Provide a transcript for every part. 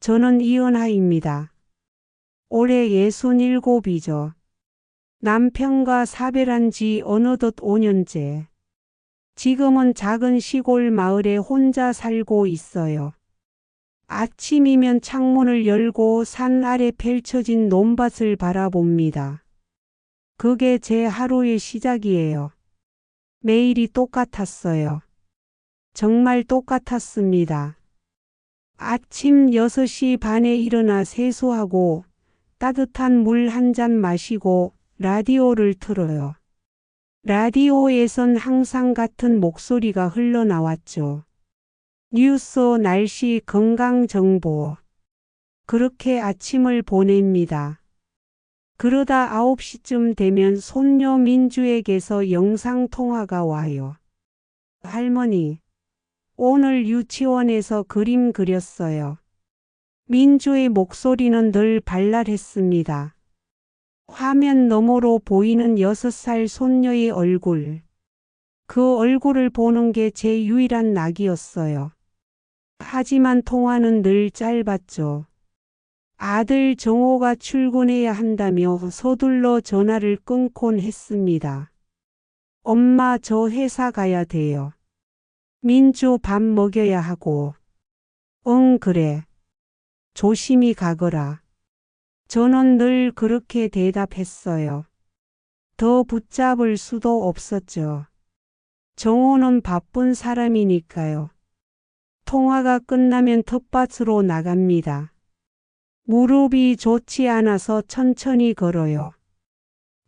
저는 이은하입니다. 올해 67이죠. 남편과 사별한 지 어느덧 5년째. 지금은 작은 시골 마을에 혼자 살고 있어요. 아침이면 창문을 열고 산 아래 펼쳐진 논밭을 바라봅니다. 그게 제 하루의 시작이에요. 매일이 똑같았어요. 정말 똑같았습니다. 아침 6시 반에 일어나 세수하고 따뜻한 물 한 잔 마시고 라디오를 틀어요. 라디오에선 항상 같은 목소리가 흘러나왔죠. 뉴스, 날씨, 건강 정보. 그렇게 아침을 보냅니다. 그러다 9시쯤 되면 손녀 민주에게서 영상통화가 와요. 할머니, 오늘 유치원에서 그림 그렸어요. 민주의 목소리는 늘 발랄했습니다. 화면 너머로 보이는 6살 손녀의 얼굴. 그 얼굴을 보는 게 제 유일한 낙이었어요. 하지만 통화는 늘 짧았죠. 아들 정호가 출근해야 한다며 서둘러 전화를 끊곤 했습니다. 엄마, 저 회사 가야 돼요. 민주 밥 먹여야 하고. 응, 그래. 조심히 가거라. 저는 늘 그렇게 대답했어요. 더 붙잡을 수도 없었죠. 정호는 바쁜 사람이니까요. 통화가 끝나면 텃밭으로 나갑니다. 무릎이 좋지 않아서 천천히 걸어요.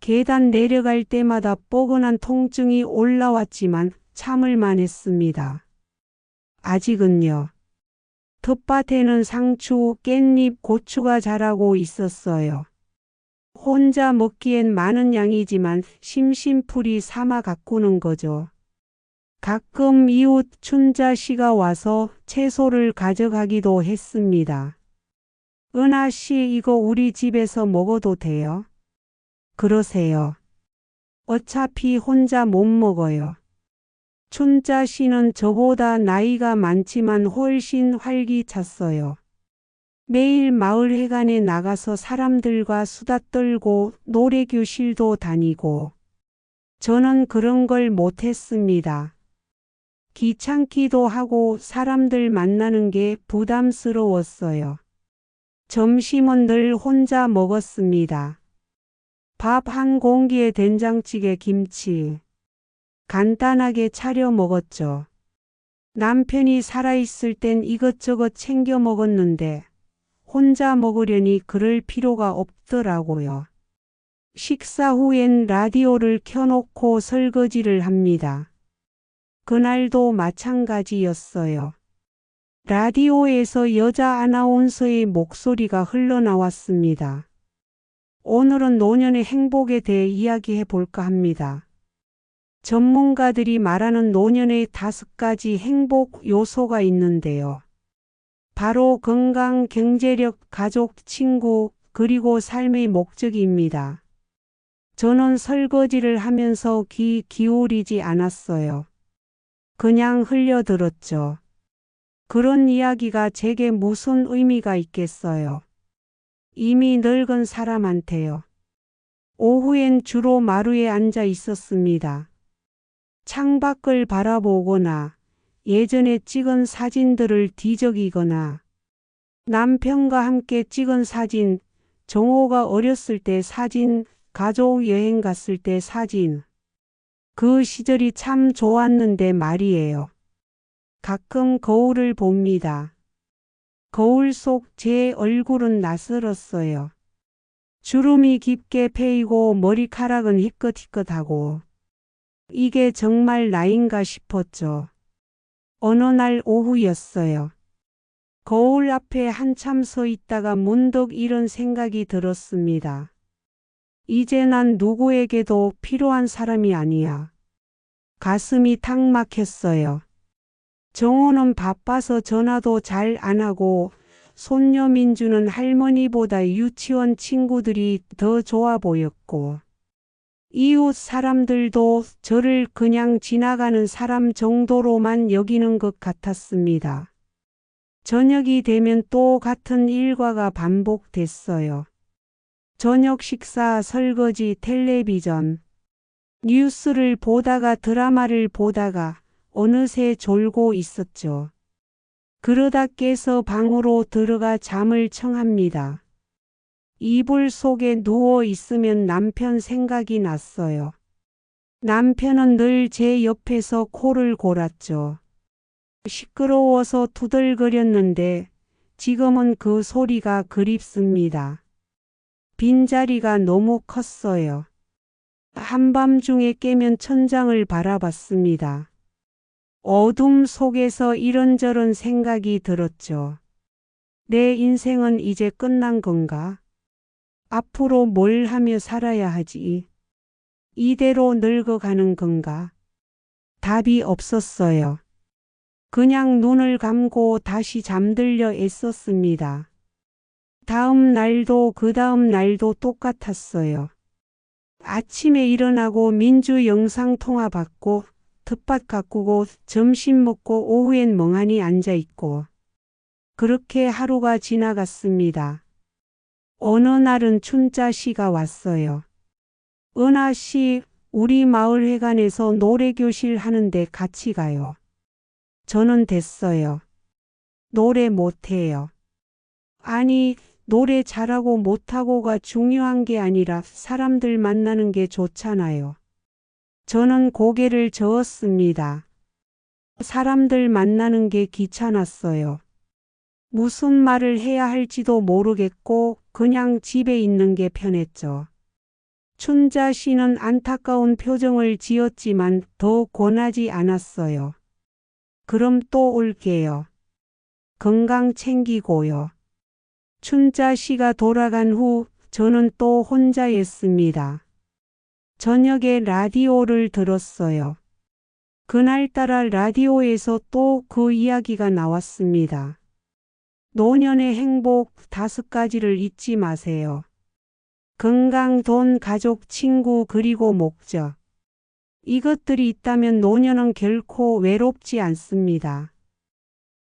계단 내려갈 때마다 뻐근한 통증이 올라왔지만 참을만 했습니다. 아직은요. 텃밭에는 상추, 깻잎, 고추가 자라고 있었어요. 혼자 먹기엔 많은 양이지만 심심풀이 삼아 가꾸는 거죠. 가끔 이웃 춘자 씨가 와서 채소를 가져가기도 했습니다. 은하 씨, 이거 우리 집에서 먹어도 돼요? 그러세요. 어차피 혼자 못 먹어요. 춘자 씨는 저보다 나이가 많지만 훨씬 활기찼어요. 매일 마을회관에 나가서 사람들과 수다 떨고 노래교실도 다니고. 저는 그런 걸 못했습니다. 귀찮기도 하고 사람들 만나는 게 부담스러웠어요. 점심은 늘 혼자 먹었습니다. 밥 한 공기에 된장찌개, 김치. 간단하게 차려 먹었죠. 남편이 살아있을 땐 이것저것 챙겨 먹었는데 혼자 먹으려니 그럴 필요가 없더라고요. 식사 후엔 라디오를 켜놓고 설거지를 합니다. 그날도 마찬가지였어요. 라디오에서 여자 아나운서의 목소리가 흘러나왔습니다. 오늘은 노년의 행복에 대해 이야기해 볼까 합니다. 전문가들이 말하는 노년의 5가지 행복 요소가 있는데요. 바로 건강, 경제력, 가족, 친구, 그리고 삶의 목적입니다. 저는 설거지를 하면서 귀 기울이지 않았어요. 그냥 흘려들었죠. 그런 이야기가 제게 무슨 의미가 있겠어요. 이미 늙은 사람한테요. 오후엔 주로 마루에 앉아 있었습니다. 창밖을 바라보거나 예전에 찍은 사진들을 뒤적이거나 남편과 함께 찍은 사진, 정호가 어렸을 때 사진, 가족 여행 갔을 때 사진. 그 시절이 참 좋았는데 말이에요. 가끔 거울을 봅니다. 거울 속 제 얼굴은 낯설었어요. 주름이 깊게 패이고 머리카락은 희끗희끗하고. 이게 정말 나인가 싶었죠. 어느 날 오후였어요. 거울 앞에 한참 서 있다가 문득 이런 생각이 들었습니다. 이제 난 누구에게도 필요한 사람이 아니야. 가슴이 탁 막혔어요. 정호는 바빠서 전화도 잘 안 하고 손녀 민주는 할머니보다 유치원 친구들이 더 좋아 보였고 이웃 사람들도 저를 그냥 지나가는 사람 정도로만 여기는 것 같았습니다. 저녁이 되면 또 같은 일과가 반복됐어요. 저녁 식사, 설거지, 텔레비전, 뉴스를 보다가 드라마를 보다가 어느새 졸고 있었죠. 그러다 깨서 방으로 들어가 잠을 청합니다. 이불 속에 누워 있으면 남편 생각이 났어요. 남편은 늘 제 옆에서 코를 골았죠. 시끄러워서 투덜거렸는데 지금은 그 소리가 그립습니다. 빈자리가 너무 컸어요. 한밤중에 깨면 천장을 바라봤습니다. 어둠 속에서 이런저런 생각이 들었죠. 내 인생은 이제 끝난 건가? 앞으로 뭘 하며 살아야 하지? 이대로 늙어가는 건가? 답이 없었어요. 그냥 눈을 감고 다시 잠들려 애썼습니다. 다음 날도 그 다음 날도 똑같았어요. 아침에 일어나고 민주 영상통화 받고 텃밭 가꾸고 점심 먹고 오후엔 멍하니 앉아있고 그렇게 하루가 지나갔습니다. 어느 날은 춘자 씨가 왔어요. 은하 씨, 우리 마을 회관에서 노래교실 하는데 같이 가요. 저는 됐어요. 노래 못해요. 아니, 노래 잘하고 못하고가 중요한 게 아니라 사람들 만나는 게 좋잖아요. 저는 고개를 저었습니다. 사람들 만나는 게 귀찮았어요. 무슨 말을 해야 할지도 모르겠고 그냥 집에 있는 게 편했죠. 춘자 씨는 안타까운 표정을 지었지만 더 권하지 않았어요. 그럼 또 올게요. 건강 챙기고요. 춘자 씨가 돌아간 후 저는 또 혼자였습니다. 저녁에 라디오를 들었어요. 그날따라 라디오에서 또 그 이야기가 나왔습니다. 노년의 행복 5가지를 잊지 마세요. 건강, 돈, 가족, 친구, 그리고 목적. 이것들이 있다면 노년은 결코 외롭지 않습니다.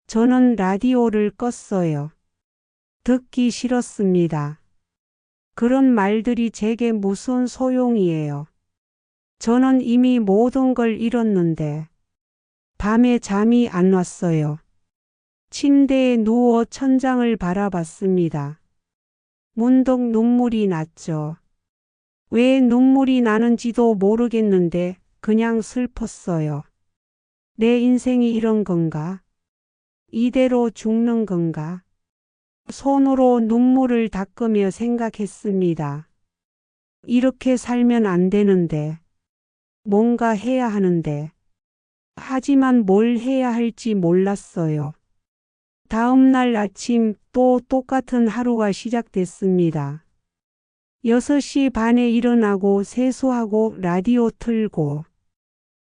저는 라디오를 껐어요. 듣기 싫었습니다. 그런 말들이 제게 무슨 소용이에요. 저는 이미 모든 걸 잃었는데 밤에 잠이 안 왔어요. 침대에 누워 천장을 바라봤습니다. 문득 눈물이 났죠. 왜 눈물이 나는지도 모르겠는데 그냥 슬펐어요. 내 인생이 이런 건가? 이대로 죽는 건가? 손으로 눈물을 닦으며 생각했습니다. 이렇게 살면 안 되는데, 뭔가 해야 하는데, 하지만 뭘 해야 할지 몰랐어요. 다음 날 아침 또 똑같은 하루가 시작됐습니다. 6시 반에 일어나고 세수하고 라디오 틀고.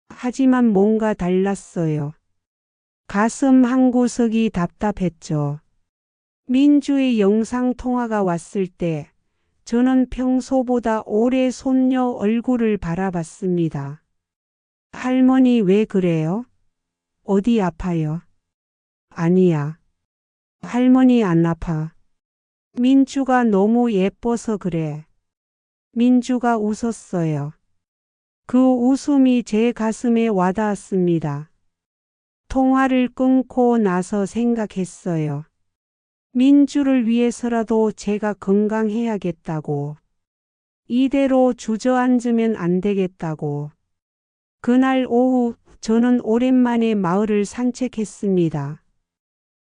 하지만 뭔가 달랐어요. 가슴 한구석이 답답했죠. 민주의 영상통화가 왔을 때 저는 평소보다 오래 손녀 얼굴을 바라봤습니다. 할머니 왜 그래요? 어디 아파요? 아니야. 할머니 안 아파. 민주가 너무 예뻐서 그래. 민주가 웃었어요. 그 웃음이 제 가슴에 와닿았습니다. 통화를 끊고 나서 생각했어요. 민주를 위해서라도 제가 건강해야겠다고. 이대로 주저앉으면 안 되겠다고. 그날 오후 저는 오랜만에 마을을 산책했습니다.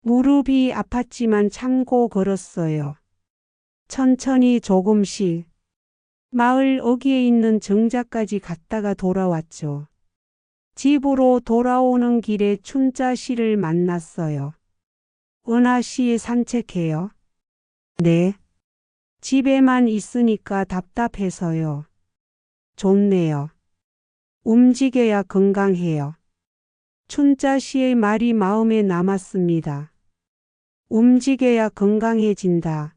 무릎이 아팠지만 참고 걸었어요. 천천히 조금씩. 마을 어귀에 있는 정자까지 갔다가 돌아왔죠. 집으로 돌아오는 길에 춘자 씨를 만났어요. 은하 씨 산책해요? 네. 집에만 있으니까 답답해서요. 좋네요. 움직여야 건강해요. 춘자 씨의 말이 마음에 남았습니다. 움직여야 건강해진다.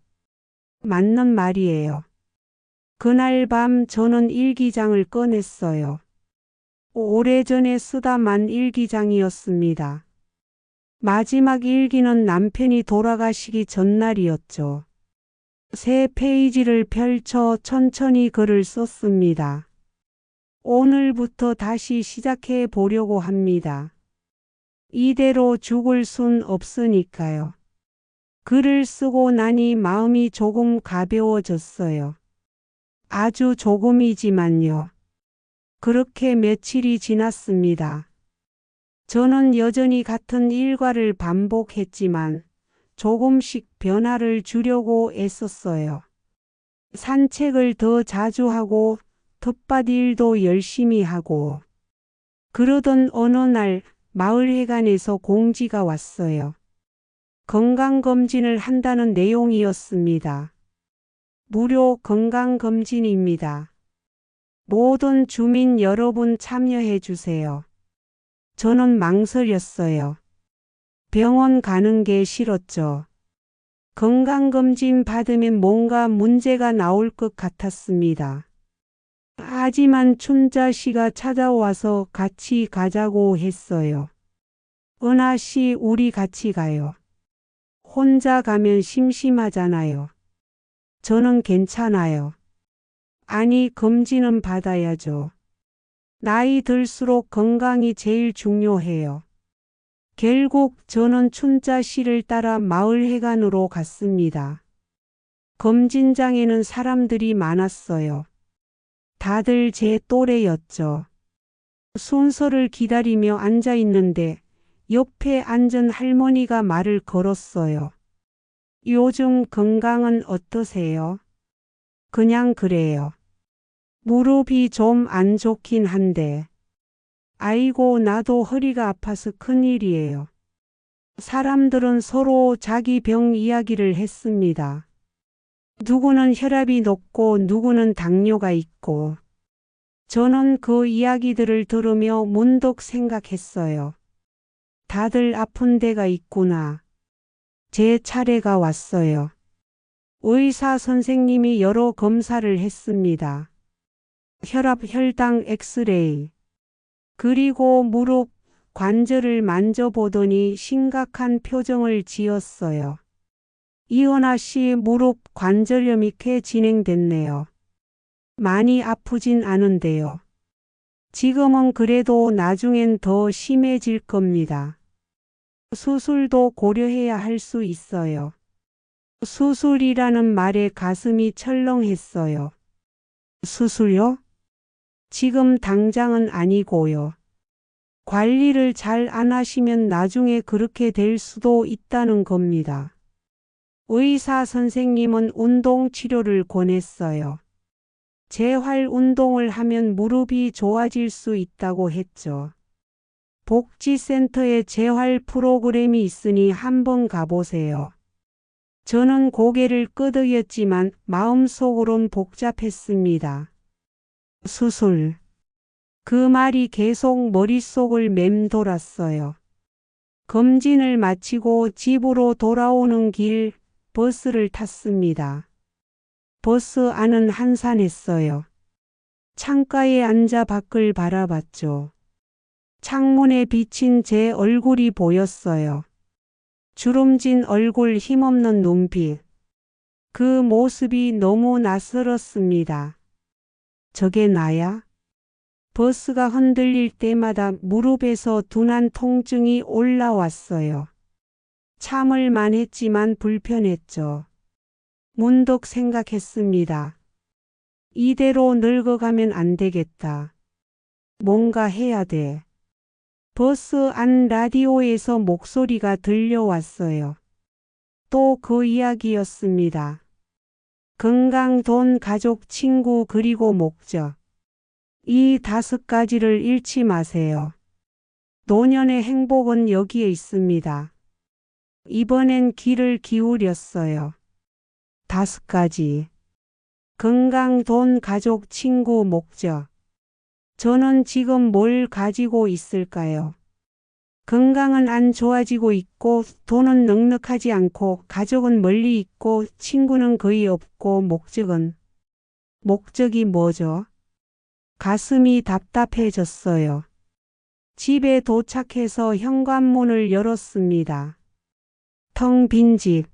맞는 말이에요. 그날 밤 저는 일기장을 꺼냈어요. 오래전에 쓰다 만 일기장이었습니다. 마지막 일기는 남편이 돌아가시기 전날이었죠. 새 페이지를 펼쳐 천천히 글을 썼습니다. 오늘부터 다시 시작해 보려고 합니다. 이대로 죽을 순 없으니까요. 글을 쓰고 나니 마음이 조금 가벼워졌어요. 아주 조금이지만요. 그렇게 며칠이 지났습니다. 저는 여전히 같은 일과를 반복했지만 조금씩 변화를 주려고 애썼어요. 산책을 더 자주 하고 텃밭 일도 열심히 하고. 그러던 어느 날 마을회관에서 공지가 왔어요. 건강검진을 한다는 내용이었습니다. 무료 건강검진입니다. 모든 주민 여러분 참여해 주세요. 저는 망설였어요. 병원 가는 게 싫었죠. 건강검진 받으면 뭔가 문제가 나올 것 같았습니다. 하지만 춘자 씨가 찾아와서 같이 가자고 했어요. 은하 씨, 우리 같이 가요. 혼자 가면 심심하잖아요. 저는 괜찮아요. 아니, 검진은 받아야죠. 나이 들수록 건강이 제일 중요해요. 결국 저는 춘자 씨를 따라 마을회관으로 갔습니다. 검진장에는 사람들이 많았어요. 다들 제 또래였죠. 순서를 기다리며 앉아 있는데 옆에 앉은 할머니가 말을 걸었어요. 요즘 건강은 어떠세요? 그냥 그래요. 무릎이 좀 안 좋긴 한데. 아이고, 나도 허리가 아파서 큰일이에요. 사람들은 서로 자기 병 이야기를 했습니다. 누구는 혈압이 높고 누구는 당뇨가 있고. 저는 그 이야기들을 들으며 문득 생각했어요. 다들 아픈 데가 있구나. 제 차례가 왔어요. 의사 선생님이 여러 검사를 했습니다. 혈압, 혈당, 엑스레이. 그리고 무릎, 관절을 만져보더니 심각한 표정을 지었어요. 이은하 씨 무릎 관절염이 꽤 진행됐네요. 많이 아프진 않은데요. 지금은 그래도 나중엔 더 심해질 겁니다. 수술도 고려해야 할 수 있어요. 수술이라는 말에 가슴이 철렁했어요. 수술요? 지금 당장은 아니고요. 관리를 잘 안 하시면 나중에 그렇게 될 수도 있다는 겁니다. 의사 선생님은 운동 치료를 권했어요. 재활 운동을 하면 무릎이 좋아질 수 있다고 했죠. 복지센터에 재활 프로그램이 있으니 한번 가보세요. 저는 고개를 끄덕였지만 마음속으론 복잡했습니다. 수술. 그 말이 계속 머릿속을 맴돌았어요. 검진을 마치고 집으로 돌아오는 길 버스를 탔습니다. 버스 안은 한산했어요. 창가에 앉아 밖을 바라봤죠. 창문에 비친 제 얼굴이 보였어요. 주름진 얼굴, 힘없는 눈빛. 그 모습이 너무 낯설었습니다. 저게 나야? 버스가 흔들릴 때마다 무릎에서 둔한 통증이 올라왔어요. 참을만 했지만 불편했죠. 문득 생각했습니다. 이대로 늙어가면 안 되겠다. 뭔가 해야 돼. 버스 안 라디오에서 목소리가 들려왔어요. 또 그 이야기였습니다. 건강, 돈, 가족, 친구, 그리고 목적. 이 5가지를 잃지 마세요. 노년의 행복은 여기에 있습니다. 이번엔 귀를 기울였어요. 5가지. 건강, 돈, 가족, 친구, 목적. 저는 지금 뭘 가지고 있을까요? 건강은 안 좋아지고 있고, 돈은 넉넉하지 않고, 가족은 멀리 있고, 친구는 거의 없고, 목적이 뭐죠? 가슴이 답답해졌어요. 집에 도착해서 현관문을 열었습니다. 텅 빈 집.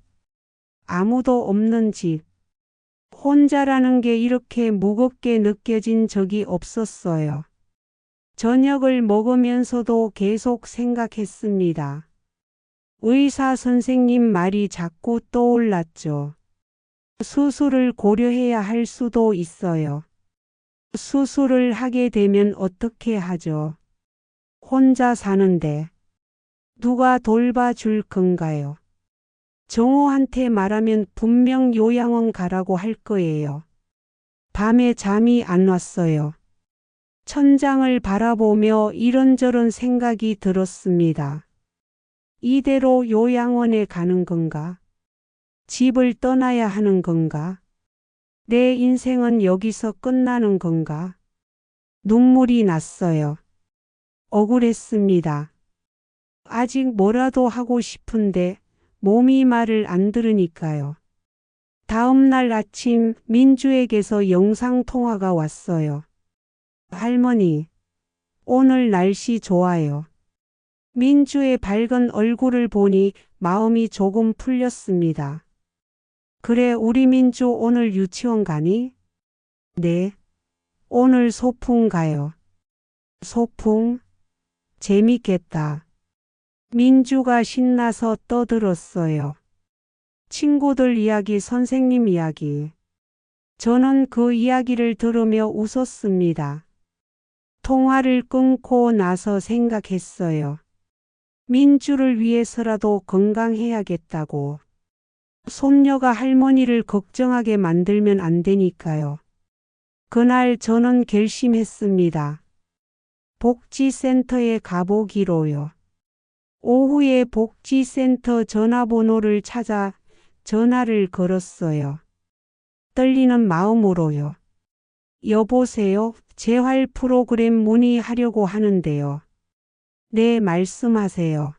아무도 없는 집. 혼자라는 게 이렇게 무겁게 느껴진 적이 없었어요. 저녁을 먹으면서도 계속 생각했습니다. 의사 선생님 말이 자꾸 떠올랐죠. 수술을 고려해야 할 수도 있어요. 수술을 하게 되면 어떻게 하죠? 혼자 사는데 누가 돌봐줄 건가요? 정호한테 말하면 분명 요양원 가라고 할 거예요. 밤에 잠이 안 왔어요. 천장을 바라보며 이런저런 생각이 들었습니다. 이대로 요양원에 가는 건가? 집을 떠나야 하는 건가? 내 인생은 여기서 끝나는 건가? 눈물이 났어요. 억울했습니다. 아직 뭐라도 하고 싶은데 몸이 말을 안 들으니까요. 다음 날 아침 민주에게서 영상통화가 왔어요. 할머니, 오늘 날씨 좋아요. 민주의 밝은 얼굴을 보니 마음이 조금 풀렸습니다. 그래, 우리 민주 오늘 유치원 가니? 네. 오늘 소풍 가요. 소풍? 재밌겠다. 민주가 신나서 떠들었어요. 친구들 이야기, 선생님 이야기. 저는 그 이야기를 들으며 웃었습니다. 통화를 끊고 나서 생각했어요. 민주를 위해서라도 건강해야겠다고. 손녀가 할머니를 걱정하게 만들면 안 되니까요. 그날 저는 결심했습니다. 복지센터에 가보기로요. 오후에 복지센터 전화번호를 찾아 전화를 걸었어요. 떨리는 마음으로요. 여보세요. 재활 프로그램 문의하려고 하는데요. 네, 말씀하세요.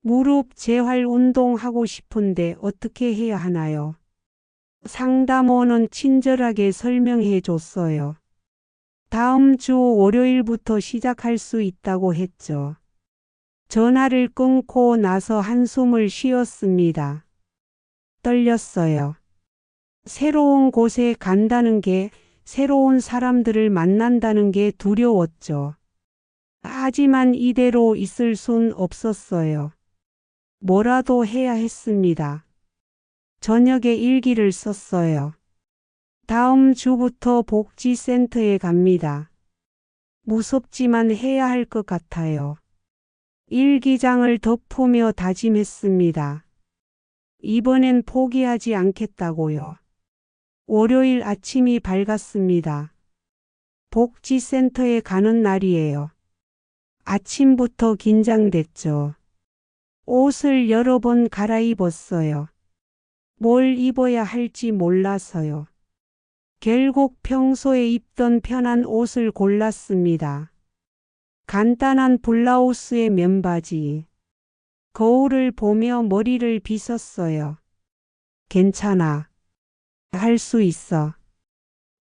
무릎 재활 운동 하고 싶은데 어떻게 해야 하나요? 상담원은 친절하게 설명해 줬어요. 다음 주 월요일부터 시작할 수 있다고 했죠. 전화를 끊고 나서 한숨을 쉬었습니다. 떨렸어요. 새로운 곳에 간다는 게, 새로운 사람들을 만난다는 게 두려웠죠. 하지만 이대로 있을 순 없었어요. 뭐라도 해야 했습니다. 저녁에 일기를 썼어요. 다음 주부터 복지센터에 갑니다. 무섭지만 해야 할 것 같아요. 일기장을 덮으며 다짐했습니다. 이번엔 포기하지 않겠다고요. 월요일 아침이 밝았습니다. 복지센터에 가는 날이에요. 아침부터 긴장됐죠. 옷을 여러 번 갈아입었어요. 뭘 입어야 할지 몰라서요. 결국 평소에 입던 편한 옷을 골랐습니다. 간단한 블라우스에 면바지. 거울을 보며 머리를 빗었어요. 괜찮아. 할 수 있어.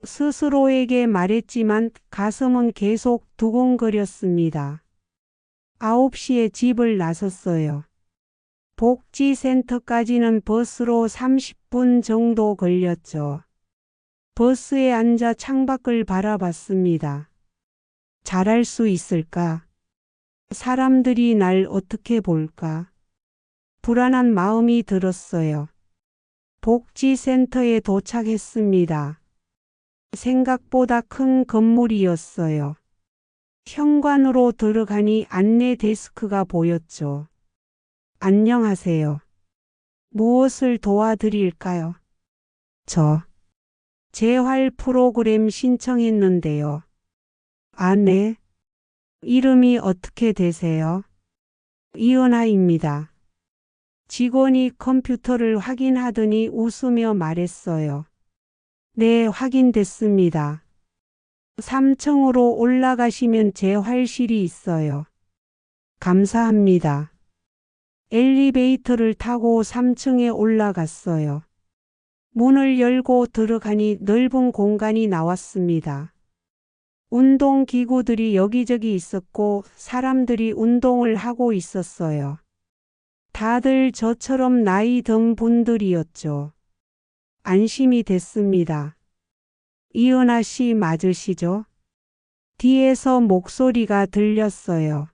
스스로에게 말했지만 가슴은 계속 두근거렸습니다. 9시에 집을 나섰어요. 복지센터까지는 버스로 30분 정도 걸렸죠. 버스에 앉아 창밖을 바라봤습니다. 잘할 수 있을까? 사람들이 날 어떻게 볼까? 불안한 마음이 들었어요. 복지센터에 도착했습니다. 생각보다 큰 건물이었어요. 현관으로 들어가니 안내 데스크가 보였죠. 안녕하세요. 무엇을 도와드릴까요? 저 재활 프로그램 신청했는데요. 아, 네. 이름이 어떻게 되세요? 이은하입니다. 직원이 컴퓨터를 확인하더니 웃으며 말했어요. 네, 확인됐습니다. 3층으로 올라가시면 재활실이 있어요. 감사합니다. 엘리베이터를 타고 3층에 올라갔어요. 문을 열고 들어가니 넓은 공간이 나왔습니다. 운동기구들이 여기저기 있었고 사람들이 운동을 하고 있었어요. 다들 저처럼 나이 든 분들이었죠. 안심이 됐습니다. 이은하 씨 맞으시죠? 뒤에서 목소리가 들렸어요.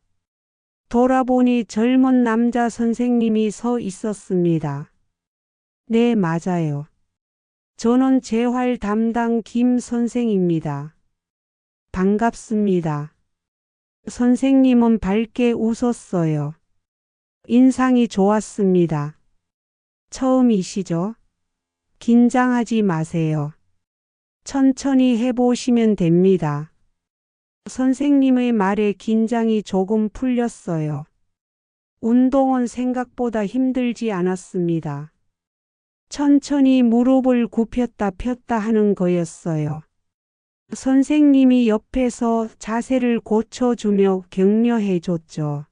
돌아보니 젊은 남자 선생님이 서 있었습니다. 네, 맞아요. 저는 재활 담당 김 선생입니다. 반갑습니다. 선생님은 밝게 웃었어요. 인상이 좋았습니다. 처음이시죠? 긴장하지 마세요. 천천히 해보시면 됩니다. 선생님의 말에 긴장이 조금 풀렸어요. 운동은 생각보다 힘들지 않았습니다. 천천히 무릎을 굽혔다 폈다 하는 거였어요. 선생님이 옆에서 자세를 고쳐주며 격려해 줬죠.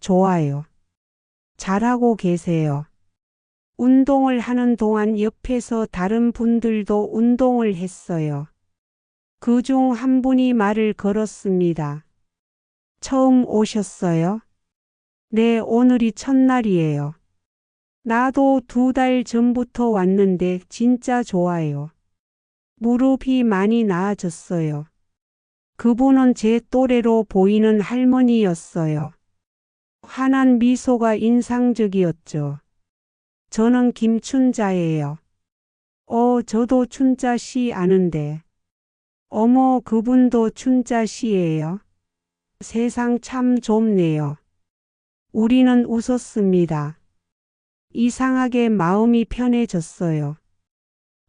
좋아요. 잘하고 계세요. 운동을 하는 동안 옆에서 다른 분들도 운동을 했어요. 그중 한 분이 말을 걸었습니다. 처음 오셨어요? 네, 오늘이 첫날이에요. 나도 2달 전부터 왔는데 진짜 좋아요. 무릎이 많이 나아졌어요. 그분은 제 또래로 보이는 할머니였어요. 환한 미소가 인상적이었죠. 저는 김춘자예요. 저도 춘자 씨 아는데. 어머, 그분도 춘자 씨예요. 세상 참 좁네요. 우리는 웃었습니다. 이상하게 마음이 편해졌어요.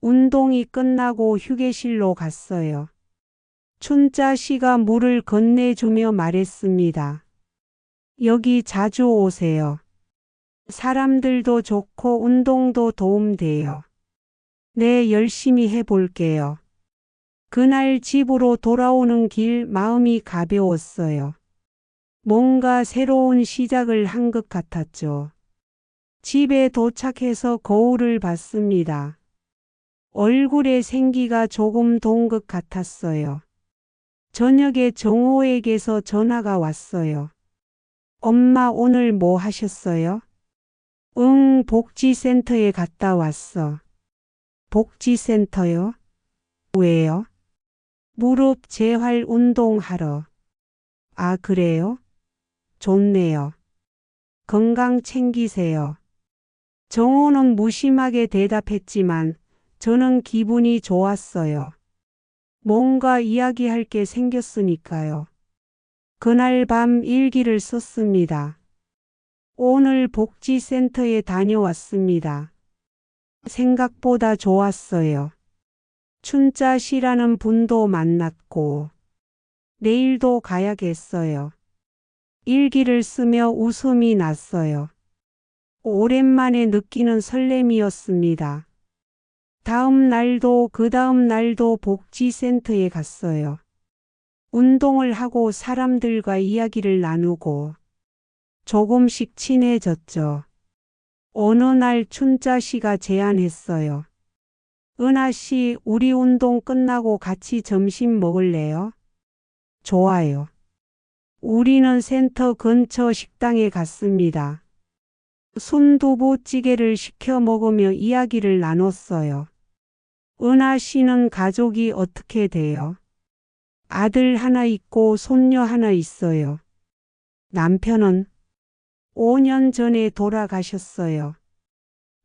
운동이 끝나고 휴게실로 갔어요. 춘자 씨가 물을 건네주며 말했습니다. 여기 자주 오세요. 사람들도 좋고 운동도 도움돼요. 네, 열심히 해볼게요. 그날 집으로 돌아오는 길 마음이 가벼웠어요. 뭔가 새로운 시작을 한 것 같았죠. 집에 도착해서 거울을 봤습니다. 얼굴에 생기가 조금 돈 것 같았어요. 저녁에 정호에게서 전화가 왔어요. 엄마 오늘 뭐 하셨어요? 응, 복지센터에 갔다 왔어. 복지센터요? 왜요? 무릎 재활 운동하러. 아, 그래요? 좋네요. 건강 챙기세요. 정호는 무심하게 대답했지만 저는 기분이 좋았어요. 뭔가 이야기할 게 생겼으니까요. 그날 밤 일기를 썼습니다. 오늘 복지센터에 다녀왔습니다. 생각보다 좋았어요. 춘자 씨라는 분도 만났고 내일도 가야겠어요. 일기를 쓰며 웃음이 났어요. 오랜만에 느끼는 설렘이었습니다. 다음 날도 그 다음 날도 복지센터에 갔어요. 운동을 하고 사람들과 이야기를 나누고 조금씩 친해졌죠. 어느 날 춘자 씨가 제안했어요. 은하 씨, 우리 운동 끝나고 같이 점심 먹을래요? 좋아요. 우리는 센터 근처 식당에 갔습니다. 순두부찌개를 시켜 먹으며 이야기를 나눴어요. 은하 씨는 가족이 어떻게 돼요? 아들 하나 있고 손녀 하나 있어요. 남편은 5년 전에 돌아가셨어요.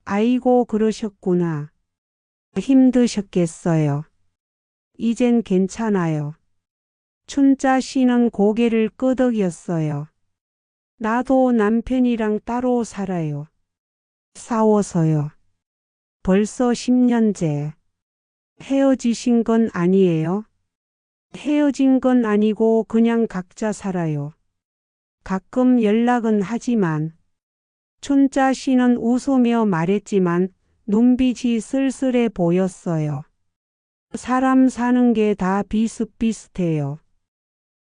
아이고, 그러셨구나. 힘드셨겠어요. 이젠 괜찮아요. 춘자 씨는 고개를 끄덕였어요. 나도 남편이랑 따로 살아요. 싸워서요. 벌써 10년째. 헤어지신 건 아니에요? 헤어진 건 아니고 그냥 각자 살아요. 가끔 연락은 하지만. 춘자 씨는 웃으며 말했지만 눈빛이 쓸쓸해 보였어요. 사람 사는 게 다 비슷비슷해요.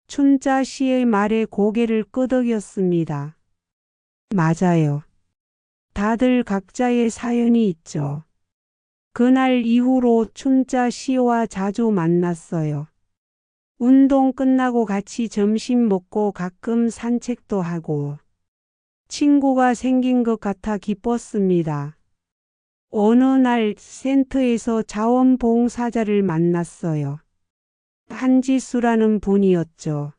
춘자 씨의 말에 고개를 끄덕였습니다. 맞아요. 다들 각자의 사연이 있죠. 그날 이후로 춘자 씨와 자주 만났어요. 운동 끝나고 같이 점심 먹고 가끔 산책도 하고 친구가 생긴 것 같아 기뻤습니다. 어느 날 센터에서 자원봉사자를 만났어요. 한지수라는 분이었죠.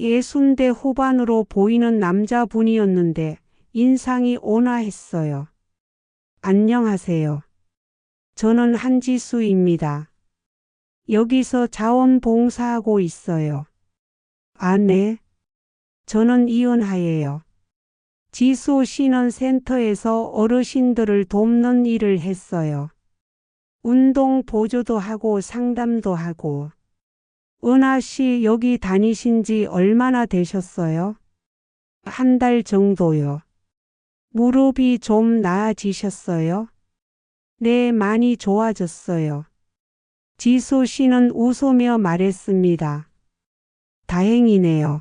60대 후반으로 보이는 남자분이었는데 인상이 온화했어요. 안녕하세요. 저는 한지수입니다. 여기서 자원봉사하고 있어요. 아, 네. 저는 이은하예요. 지수 씨는 센터에서 어르신들을 돕는 일을 했어요. 운동 보조도 하고 상담도 하고. 은하 씨 여기 다니신 지 얼마나 되셨어요? 한 달 정도요. 무릎이 좀 나아지셨어요? 네, 많이 좋아졌어요. 지수 씨는 웃으며 말했습니다. 다행이네요.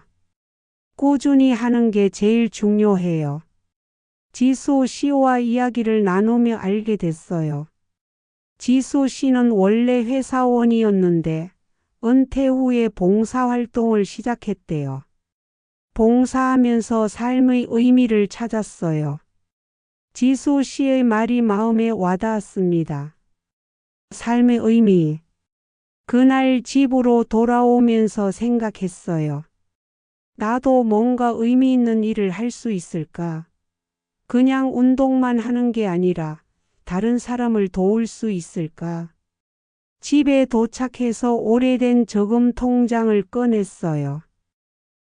꾸준히 하는 게 제일 중요해요. 지수 씨와 이야기를 나누며 알게 됐어요. 지수 씨는 원래 회사원이었는데 은퇴 후에 봉사활동을 시작했대요. 봉사하면서 삶의 의미를 찾았어요. 지수 씨의 말이 마음에 와닿았습니다. 삶의 의미. 그날 집으로 돌아오면서 생각했어요. 나도 뭔가 의미 있는 일을 할 수 있을까? 그냥 운동만 하는 게 아니라 다른 사람을 도울 수 있을까? 집에 도착해서 오래된 저금 통장을 꺼냈어요.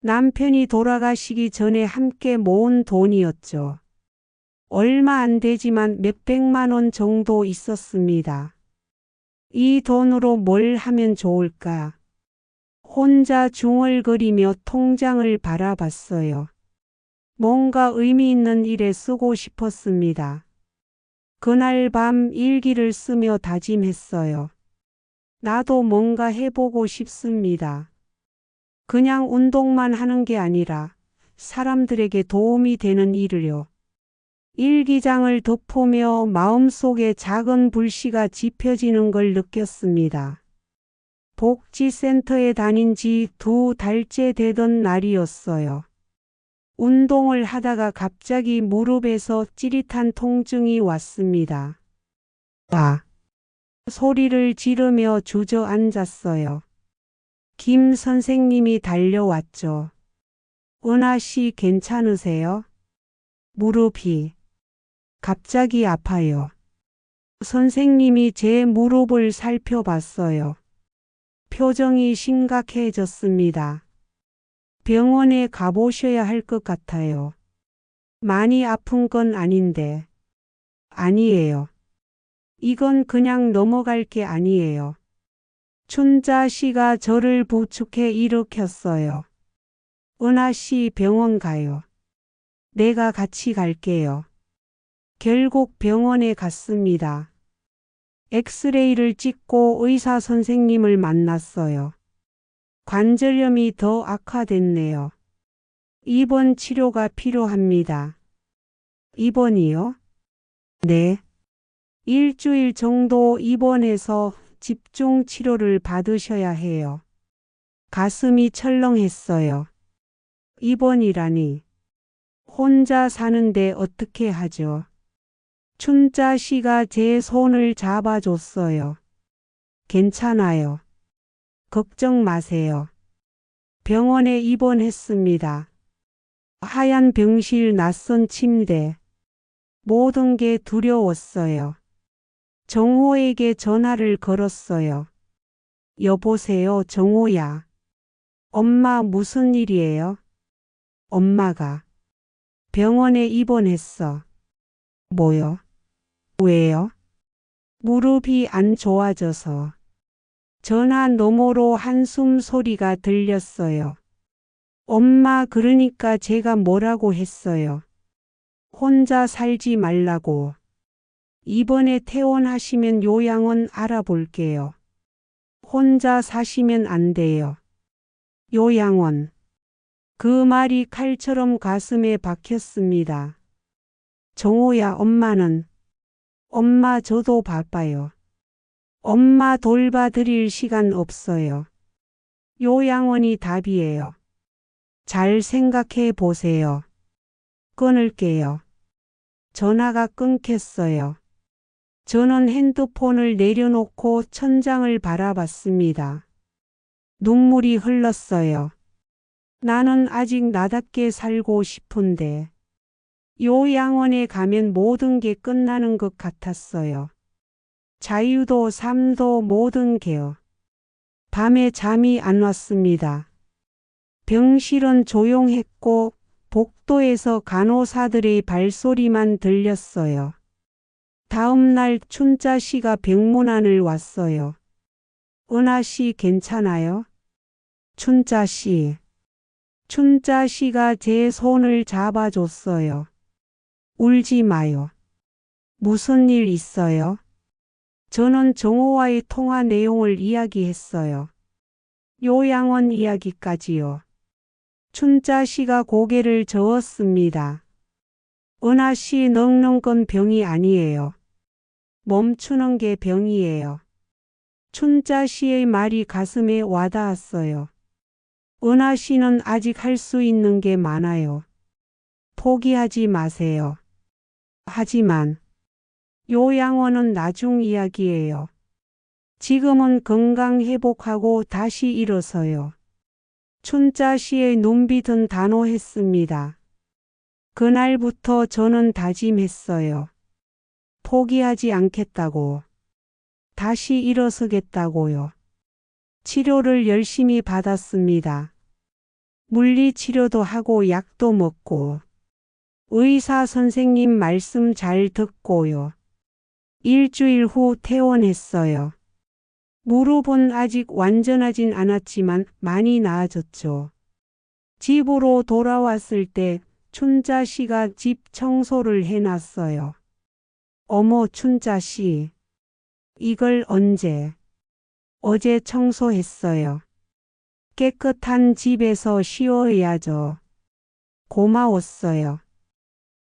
남편이 돌아가시기 전에 함께 모은 돈이었죠. 얼마 안 되지만 몇백만 원 정도 있었습니다. 이 돈으로 뭘 하면 좋을까? 혼자 중얼거리며 통장을 바라봤어요. 뭔가 의미 있는 일에 쓰고 싶었습니다. 그날 밤 일기를 쓰며 다짐했어요. 나도 뭔가 해보고 싶습니다. 그냥 운동만 하는 게 아니라 사람들에게 도움이 되는 일을요. 일기장을 덮으며 마음속에 작은 불씨가 지펴지는 걸 느꼈습니다. 복지센터에 다닌 지 2달째 되던 날이었어요. 운동을 하다가 갑자기 무릎에서 찌릿한 통증이 왔습니다. 아! 소리를 지르며 주저앉았어요. 김 선생님이 달려왔죠. 은하 씨 괜찮으세요? 무릎이 갑자기 아파요. 선생님이 제 무릎을 살펴봤어요. 표정이 심각해졌습니다. 병원에 가보셔야 할 것 같아요. 많이 아픈 건 아닌데. 아니에요. 이건 그냥 넘어갈 게 아니에요. 춘자 씨가 저를 부축해 일으켰어요. 은하 씨 병원 가요. 내가 같이 갈게요. 결국 병원에 갔습니다. 엑스레이를 찍고 의사 선생님을 만났어요. 관절염이 더 악화됐네요. 입원 치료가 필요합니다. 입원이요? 네. 일주일 정도 입원해서 집중 치료를 받으셔야 해요. 가슴이 철렁했어요. 입원이라니. 혼자 사는데 어떻게 하죠? 춘자 씨가 제 손을 잡아줬어요. 괜찮아요. 걱정 마세요. 병원에 입원했습니다. 하얀 병실, 낯선 침대. 모든 게 두려웠어요. 정호에게 전화를 걸었어요. 여보세요, 정호야. 엄마 무슨 일이에요? 엄마가 병원에 입원했어. 뭐요? 왜요? 무릎이 안 좋아져서. 전화 너머로 한숨 소리가 들렸어요. 엄마, 그러니까 제가 뭐라고 했어요? 혼자 살지 말라고. 이번에 퇴원하시면 요양원 알아볼게요. 혼자 사시면 안 돼요. 요양원. 그 말이 칼처럼 가슴에 박혔습니다. 정호야, 엄마는? 엄마, 저도 바빠요. 엄마 돌봐드릴 시간 없어요. 요양원이 답이에요. 잘 생각해 보세요. 끊을게요. 전화가 끊겼어요. 저는 핸드폰을 내려놓고 천장을 바라봤습니다. 눈물이 흘렀어요. 나는 아직 나답게 살고 싶은데 요양원에 가면 모든 게 끝나는 것 같았어요. 자유도 삶도 모든 게요. 밤에 잠이 안 왔습니다. 병실은 조용했고 복도에서 간호사들의 발소리만 들렸어요. 다음 날 춘자 씨가 병문안을 왔어요. 은하 씨 괜찮아요? 춘자 씨. 춘자 씨가 제 손을 잡아줬어요. 울지 마요. 무슨 일 있어요? 저는 정호와의 통화 내용을 이야기했어요. 요양원 이야기까지요. 춘자 씨가 고개를 저었습니다. 은하 씨 늙는 건 병이 아니에요. 멈추는 게 병이에요. 춘자 씨의 말이 가슴에 와닿았어요. 은하 씨는 아직 할 수 있는 게 많아요. 포기하지 마세요. 하지만 요양원은 나중 이야기예요. 지금은 건강 회복하고 다시 일어서요. 춘자 씨의 눈빛은 단호했습니다. 그날부터 저는 다짐했어요. 포기하지 않겠다고. 다시 일어서겠다고요. 치료를 열심히 받았습니다. 물리치료도 하고 약도 먹고 의사 선생님 말씀 잘 듣고요. 일주일 후 퇴원했어요. 무릎은 아직 완전하진 않았지만 많이 나아졌죠. 집으로 돌아왔을 때 춘자 씨가 집 청소를 해놨어요. 어머 춘자 씨. 이걸 언제? 어제 청소했어요. 깨끗한 집에서 쉬어야죠. 고마웠어요.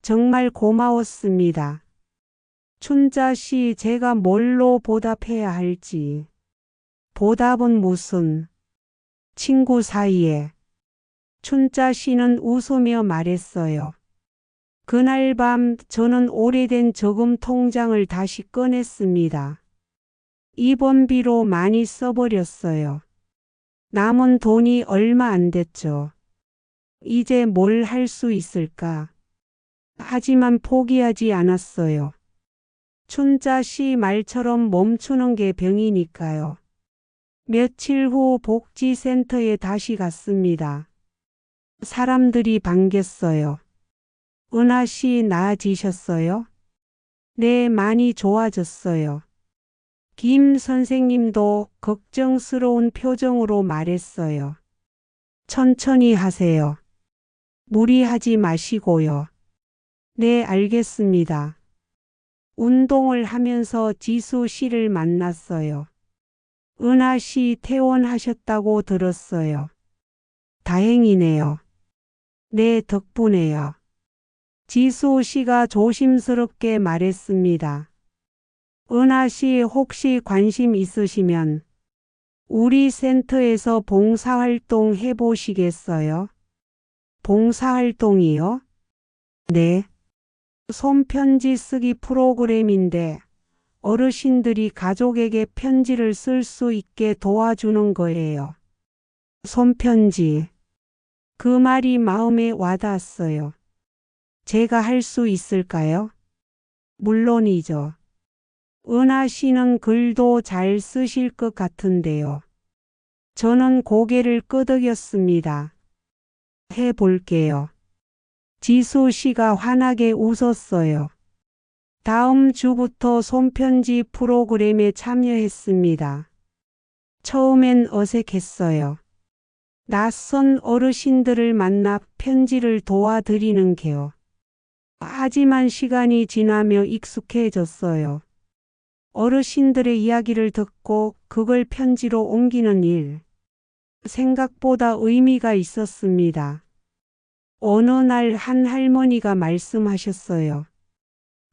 정말 고마웠습니다. 춘자 씨 제가 뭘로 보답해야 할지. 보답은 무슨? 친구 사이에. 춘자 씨는 웃으며 말했어요. 그날 밤 저는 오래된 저금 통장을 다시 꺼냈습니다. 입원비로 많이 써버렸어요. 남은 돈이 얼마 안 됐죠. 이제 뭘 할 수 있을까? 하지만 포기하지 않았어요. 춘자 씨 말처럼 멈추는 게 병이니까요. 며칠 후 복지센터에 다시 갔습니다. 사람들이 반겼어요. 은하 씨 나아지셨어요? 네, 많이 좋아졌어요. 김 선생님도 걱정스러운 표정으로 말했어요. 천천히 하세요. 무리하지 마시고요. 네, 알겠습니다. 운동을 하면서 지수 씨를 만났어요. 은하 씨 퇴원하셨다고 들었어요. 다행이네요. 네, 덕분에요. 지수 씨가 조심스럽게 말했습니다. 은하 씨 혹시 관심 있으시면 우리 센터에서 봉사활동 해보시겠어요? 봉사활동이요? 네. 손편지 쓰기 프로그램인데 어르신들이 가족에게 편지를 쓸 수 있게 도와주는 거예요. 손편지. 그 말이 마음에 와닿았어요. 제가 할 수 있을까요? 물론이죠. 은하 씨는 글도 잘 쓰실 것 같은데요. 저는 고개를 끄덕였습니다. 해볼게요. 지수 씨가 환하게 웃었어요. 다음 주부터 손편지 프로그램에 참여했습니다. 처음엔 어색했어요. 낯선 어르신들을 만나 편지를 도와드리는 게요. 하지만 시간이 지나며 익숙해졌어요. 어르신들의 이야기를 듣고 그걸 편지로 옮기는 일. 생각보다 의미가 있었습니다. 어느 날 한 할머니가 말씀하셨어요.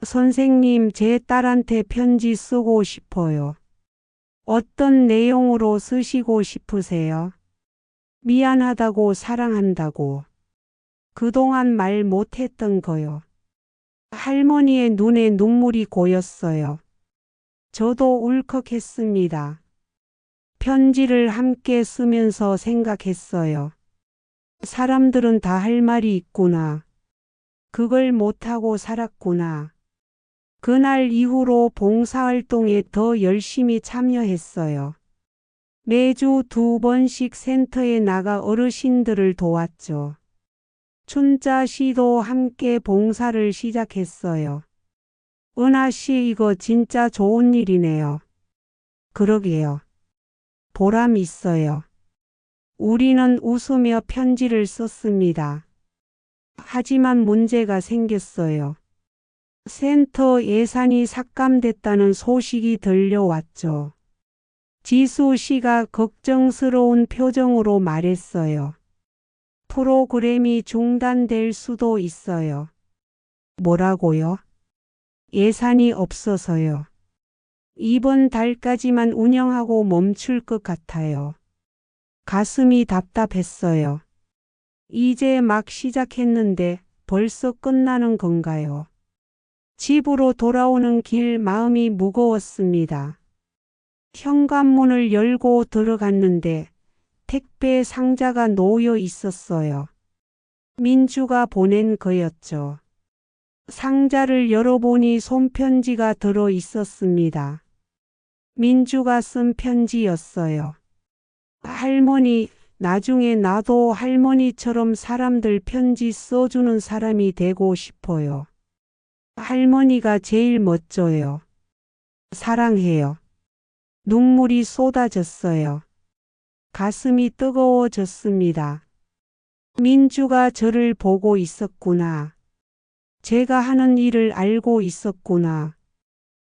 선생님, 제 딸한테 편지 쓰고 싶어요. 어떤 내용으로 쓰시고 싶으세요? 미안하다고 사랑한다고. 그동안 말 못했던 거요. 할머니의 눈에 눈물이 고였어요. 저도 울컥했습니다. 편지를 함께 쓰면서 생각했어요. 사람들은 다 할 말이 있구나. 그걸 못하고 살았구나. 그날 이후로 봉사활동에 더 열심히 참여했어요. 매주 2번씩 센터에 나가 어르신들을 도왔죠. 춘자 씨도 함께 봉사를 시작했어요. 은하 씨 이거 진짜 좋은 일이네요. 그러게요. 보람 있어요. 우리는 웃으며 편지를 썼습니다. 하지만 문제가 생겼어요. 센터 예산이 삭감됐다는 소식이 들려왔죠. 지수 씨가 걱정스러운 표정으로 말했어요. 프로그램이 중단될 수도 있어요. 뭐라고요? 예산이 없어서요. 이번 달까지만 운영하고 멈출 것 같아요. 가슴이 답답했어요. 이제 막 시작했는데 벌써 끝나는 건가요? 집으로 돌아오는 길 마음이 무거웠습니다. 현관문을 열고 들어갔는데 택배 상자가 놓여 있었어요. 민주가 보낸 거였죠. 상자를 열어보니 손편지가 들어 있었습니다. 민주가 쓴 편지였어요. 할머니, 나중에 나도 할머니처럼 사람들 편지 써주는 사람이 되고 싶어요. 할머니가 제일 멋져요. 사랑해요. 눈물이 쏟아졌어요. 가슴이 뜨거워졌습니다. 민주가 저를 보고 있었구나. 제가 하는 일을 알고 있었구나.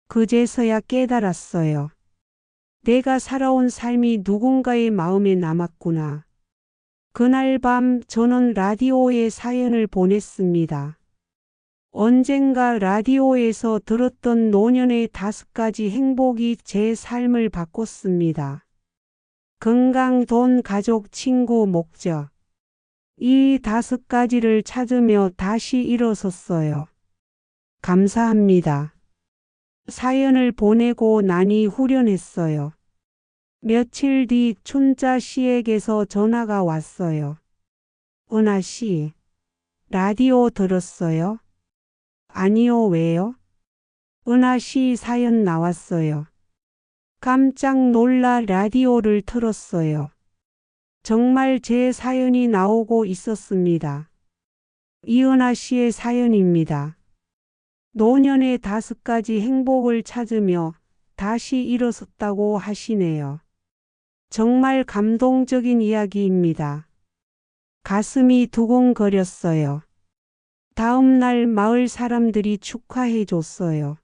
그제서야 깨달았어요. 내가 살아온 삶이 누군가의 마음에 남았구나. 그날 밤 저는 라디오에 사연을 보냈습니다. 언젠가 라디오에서 들었던 노년의 5가지 행복이 제 삶을 바꿨습니다. 건강, 돈, 가족, 친구, 목적. 이 5가지를 찾으며 다시 일어섰어요. 감사합니다. 사연을 보내고 나니 후련했어요. 며칠 뒤 춘자 씨에게서 전화가 왔어요. 은하 씨, 라디오 들었어요? 아니요, 왜요? 은하 씨 사연 나왔어요. 깜짝 놀라 라디오를 틀었어요. 정말 제 사연이 나오고 있었습니다. 이은하 씨의 사연입니다. 노년의 5가지 행복을 찾으며 다시 일어섰다고 하시네요. 정말 감동적인 이야기입니다. 가슴이 두근거렸어요. 다음 날 마을 사람들이 축하해 줬어요.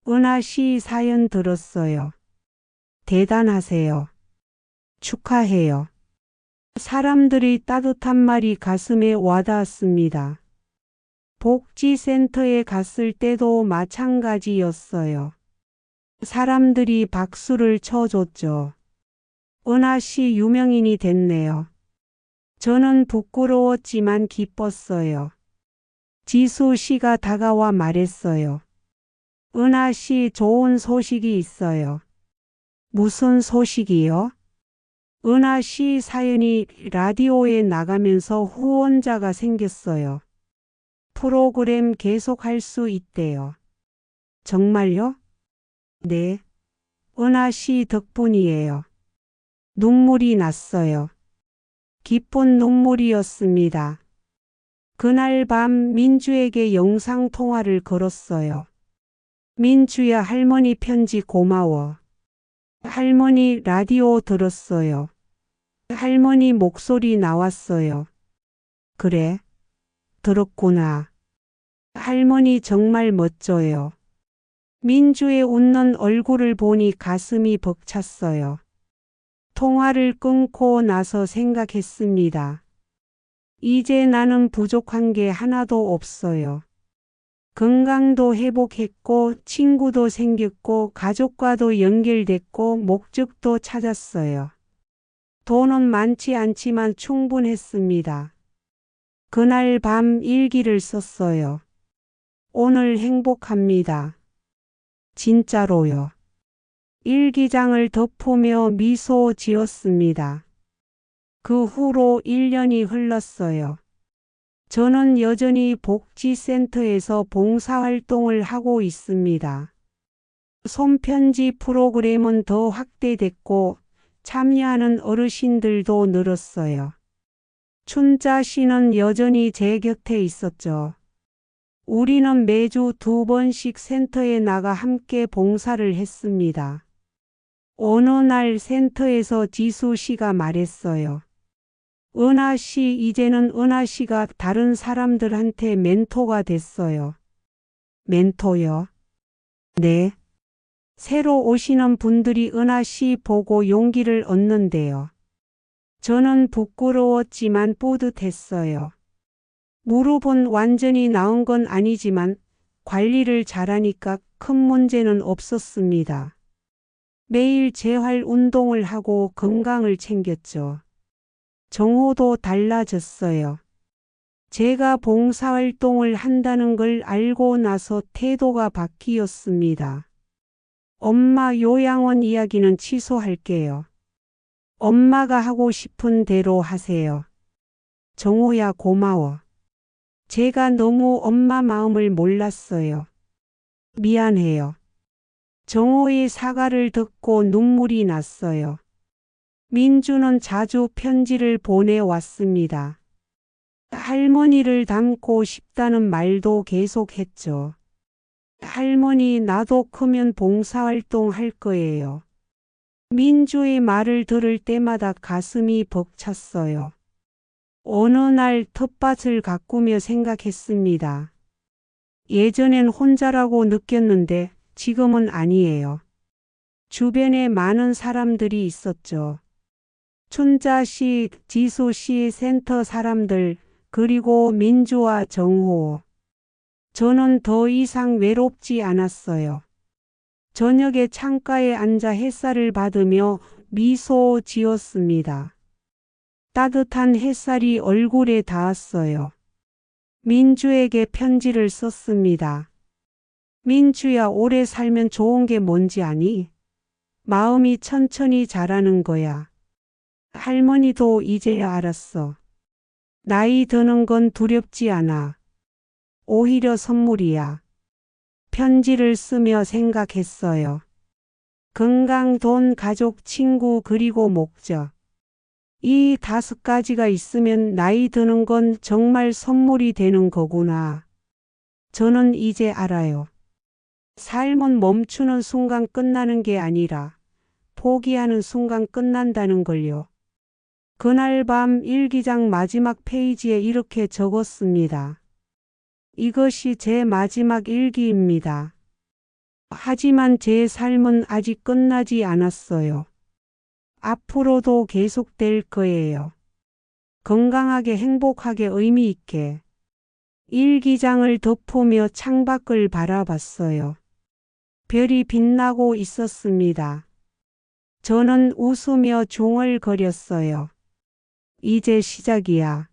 은하 씨 사연 들었어요. 대단하세요. 축하해요. 사람들의 따뜻한 말이 가슴에 와닿았습니다. 복지센터에 갔을 때도 마찬가지였어요. 사람들이 박수를 쳐줬죠. 은하 씨 유명인이 됐네요. 저는 부끄러웠지만 기뻤어요. 지수 씨가 다가와 말했어요. 은하 씨 좋은 소식이 있어요. 무슨 소식이요? 은하 씨 사연이 라디오에 나가면서 후원자가 생겼어요. 프로그램 계속할 수 있대요. 정말요? 네. 은하 씨 덕분이에요. 눈물이 났어요. 기쁜 눈물이었습니다. 그날 밤 민주에게 영상 통화를 걸었어요. 민주야, 할머니 편지 고마워. 할머니 라디오 들었어요. 할머니 목소리 나왔어요. 그래, 들었구나. 할머니 정말 멋져요. 민주의 웃는 얼굴을 보니 가슴이 벅찼어요. 통화를 끊고 나서 생각했습니다. 이제 나는 부족한 게 하나도 없어요. 건강도 회복했고, 친구도 생겼고, 가족과도 연결됐고, 목적도 찾았어요. 돈은 많지 않지만 충분했습니다. 그날 밤 일기를 썼어요. 오늘 행복합니다. 진짜로요. 일기장을 덮으며 미소 지었습니다. 그 후로 1년이 흘렀어요. 저는 여전히 복지센터에서 봉사활동을 하고 있습니다. 손편지 프로그램은 더 확대됐고 참여하는 어르신들도 늘었어요. 춘자 씨는 여전히 제 곁에 있었죠. 우리는 매주 2번씩 센터에 나가 함께 봉사를 했습니다. 어느 날 센터에서 지수 씨가 말했어요. 은하 씨, 이제는 은하 씨가 다른 사람들한테 멘토가 됐어요. 멘토요? 네. 새로 오시는 분들이 은하 씨 보고 용기를 얻는데요. 저는 부끄러웠지만 뿌듯했어요. 무릎은 완전히 나은 건 아니지만 관리를 잘하니까 큰 문제는 없었습니다. 매일 재활 운동을 하고 건강을 챙겼죠. 정호도 달라졌어요. 제가 봉사활동을 한다는 걸 알고 나서 태도가 바뀌었습니다. 엄마 요양원 이야기는 취소할게요. 엄마가 하고 싶은 대로 하세요. 정호야 고마워. 제가 너무 엄마 마음을 몰랐어요. 미안해요. 정호의 사과를 듣고 눈물이 났어요. 민주는 자주 편지를 보내왔습니다. 할머니를 닮고 싶다는 말도 계속했죠. 할머니, 나도 크면 봉사활동 할 거예요. 민주의 말을 들을 때마다 가슴이 벅찼어요. 어느 날 텃밭을 가꾸며 생각했습니다. 예전엔 혼자라고 느꼈는데 지금은 아니에요. 주변에 많은 사람들이 있었죠. 춘자 씨, 지수 씨, 센터 사람들, 그리고 민주와 정호. 저는 더 이상 외롭지 않았어요. 저녁에 창가에 앉아 햇살을 받으며 미소 지었습니다. 따뜻한 햇살이 얼굴에 닿았어요. 민주에게 편지를 썼습니다. 민주야, 오래 살면 좋은 게 뭔지 아니? 마음이 천천히 자라는 거야. 할머니도 이제야 알았어. 나이 드는 건 두렵지 않아. 오히려 선물이야. 편지를 쓰며 생각했어요. 건강, 돈, 가족, 친구, 그리고 목적. 이 5가지가 있으면 나이 드는 건 정말 선물이 되는 거구나. 저는 이제 알아요. 삶은 멈추는 순간 끝나는 게 아니라 포기하는 순간 끝난다는 걸요. 그날 밤 일기장 마지막 페이지에 이렇게 적었습니다. 이것이 제 마지막 일기입니다. 하지만 제 삶은 아직 끝나지 않았어요. 앞으로도 계속될 거예요. 건강하게 행복하게 의미 있게. 일기장을 덮으며 창밖을 바라봤어요. 별이 빛나고 있었습니다. 저는 웃으며 중얼거렸어요. 이제 시작이야.